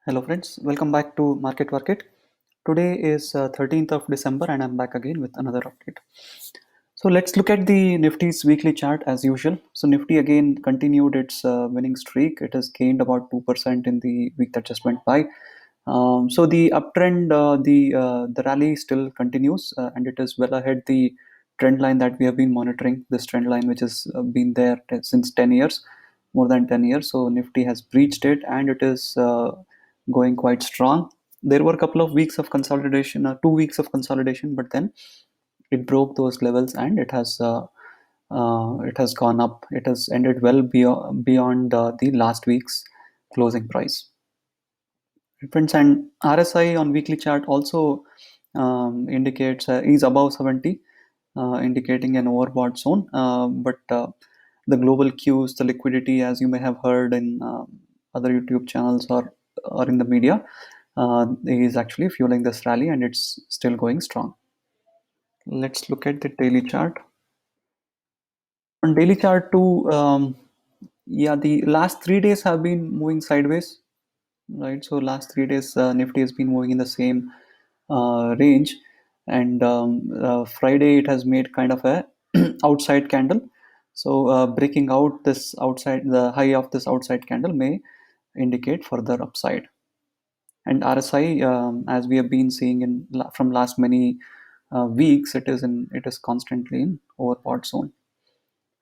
Hello friends, welcome back to Market Market. Today is 13th of December and I'm back again with another update. So let's look at the Nifty's weekly chart as usual. So Nifty again continued its winning streak. It has gained about 2% in the week that just went by. So the uptrend, the rally still continues and it is well ahead the trend line that we have been monitoring. This trend line which has been there since 10 years, more than 10 years. So Nifty has breached it and it is going quite strong. There were a couple of weeks of consolidation, 2 weeks of consolidation, but then it broke those levels and it has gone up. It has ended well beyond the last week's closing price. Friends, and RSI on weekly chart also indicates is above 70, indicating an overbought zone. But the global cues, the liquidity, as you may have heard in other YouTube channels or in the media, is actually fueling this rally, and it's still going strong. Let's look at the daily chart. On daily chart too, yeah, the last 3 days have been moving sideways, right? So last 3 days, Nifty has been moving in the same range, and Friday it has made kind of a outside candle. So breaking out this outside, the high of this outside candle may indicate further upside. And RSI, as we have been seeing from last many weeks, it is constantly in overbought zone.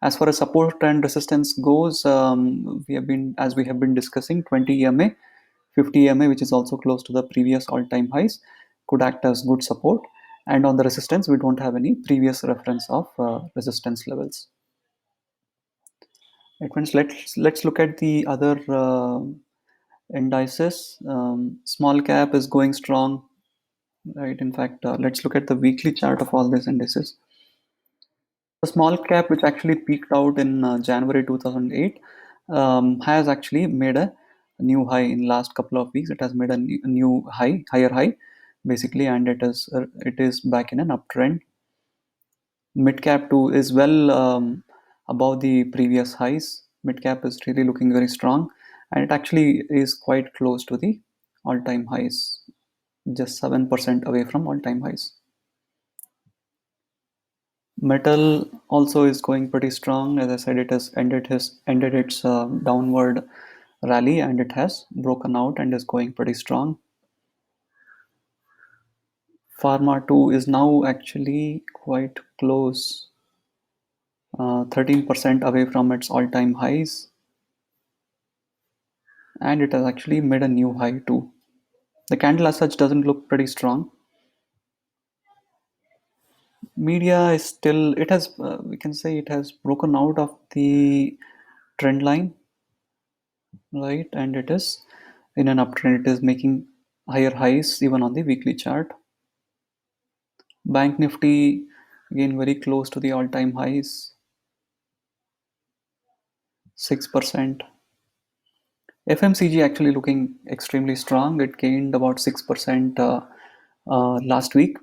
As far as support and resistance goes, we have been discussing 20 EMA, 50 EMA, which is also close to the previous all-time highs, could act as good support. And on the resistance, we don't have any previous reference of resistance levels. Right, friends, let's look at the other indices. Small cap is going strong, right? In fact, let's look at the weekly chart of all these indices. The small cap, which actually peaked out in January 2008, has actually made a new high in last couple of weeks. It has made a new high, higher high, basically, and it is back in an uptrend. Mid cap too is well above the previous highs. Mid cap is really looking very strong, and it actually is quite close to the all-time highs, just 7% away from all-time highs. Metal also is going pretty strong. As I said, it has ended its downward rally and it has broken out and is going pretty strong. Pharma 2 is now actually quite close, 13% away from its all-time highs, and it has actually made a new high too. The candle as such doesn't look pretty strong. Media is still, it has, we can say it has broken out of the trend line, right? And it is in an uptrend. It is making higher highs even on the weekly chart. Bank Nifty again very close to the all-time highs, 6%. FMCG actually looking extremely strong. It gained about 6% last week.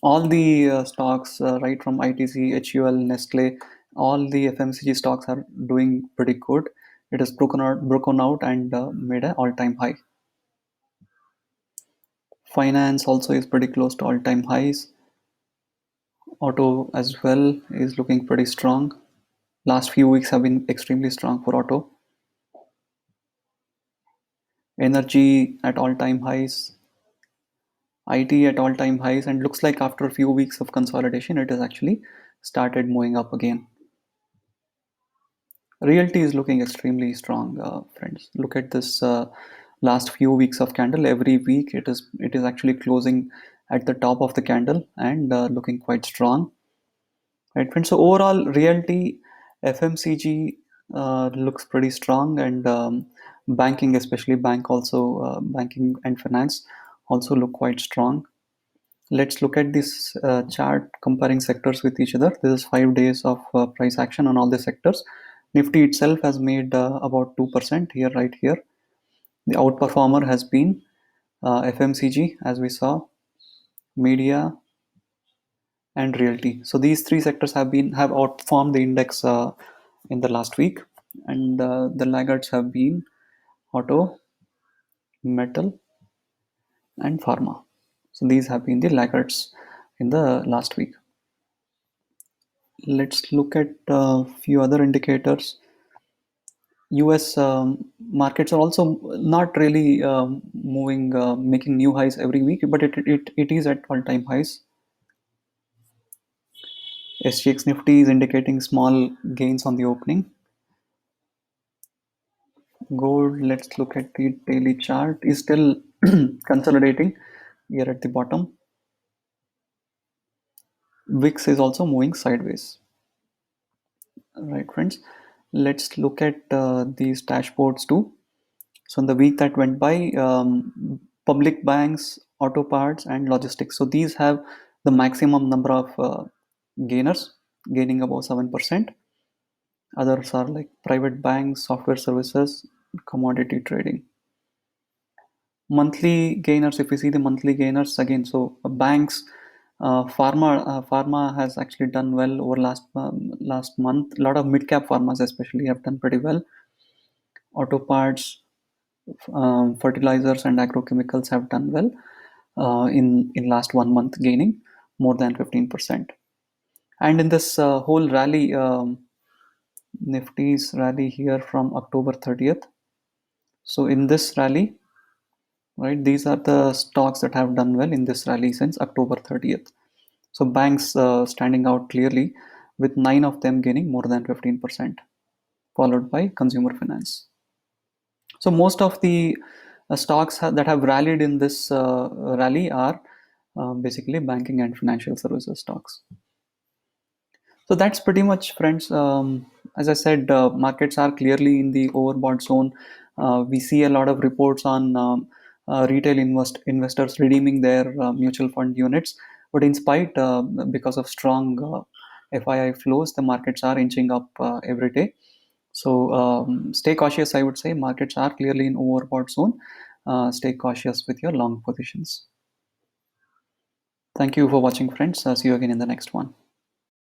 All the stocks, right from ITC, HUL, Nestle, all the FMCG stocks are doing pretty good. It has broken out and made an all-time high. Finance also is pretty close to all-time highs. Auto as well is looking pretty strong. Last few weeks have been extremely strong for auto. Energy at all-time highs. IT at all-time highs, and looks like after a few weeks of consolidation, it has actually started moving up again. Realty is looking extremely strong, friends. Look at this last few weeks of candle. Every week, it is actually closing at the top of the candle and looking quite strong. Right, friends. So overall, Realty, FMCG looks pretty strong, and banking, especially banking and finance, also look quite strong. Let's look at this chart comparing sectors with each other. This is 5 days of price action on all the sectors. Nifty itself has made about 2% here, right here. The outperformer has been FMCG, as we saw, media, and realty. So these three sectors have outperformed the index in the last week, and the laggards have been auto, metal, and pharma. So these have been the laggards in the last week. Let's look at a few other indicators. US markets are also not really moving, making new highs every week, but it is at all-time highs. SGX Nifty is indicating small gains on the opening. Gold, let's look at the daily chart, is still consolidating here at the bottom. VIX is also moving sideways. All right, friends, let's look at these dashboards too. So in the week that went by, public banks, auto parts, and logistics. So these have the maximum number of gainers, gaining above 7%. Others are like private banks, software services, commodity trading. Monthly gainers, if you see the monthly gainers again, so banks, pharma has actually done well over last month. A lot of mid cap pharmas especially have done pretty well. Auto parts, fertilizers and agrochemicals have done well in last 1 month, gaining more than 15%. And in this whole rally, Nifty's rally here from October 30th. So in this rally, right, these are the stocks that have done well in this rally since October 30th. So banks standing out clearly, with 9 of them gaining more than 15%, followed by consumer finance. So most of the stocks that have rallied in this rally are basically banking and financial services stocks. So that's pretty much, friends. As I said, markets are clearly in the overbought zone. We see a lot of reports on retail investors redeeming their mutual fund units, but in spite, because of strong FII flows, the markets are inching up every day. So stay cautious, I would say. Markets are clearly in overbought zone. Stay cautious with your long positions. Thank you for watching, friends. See you again in the next one.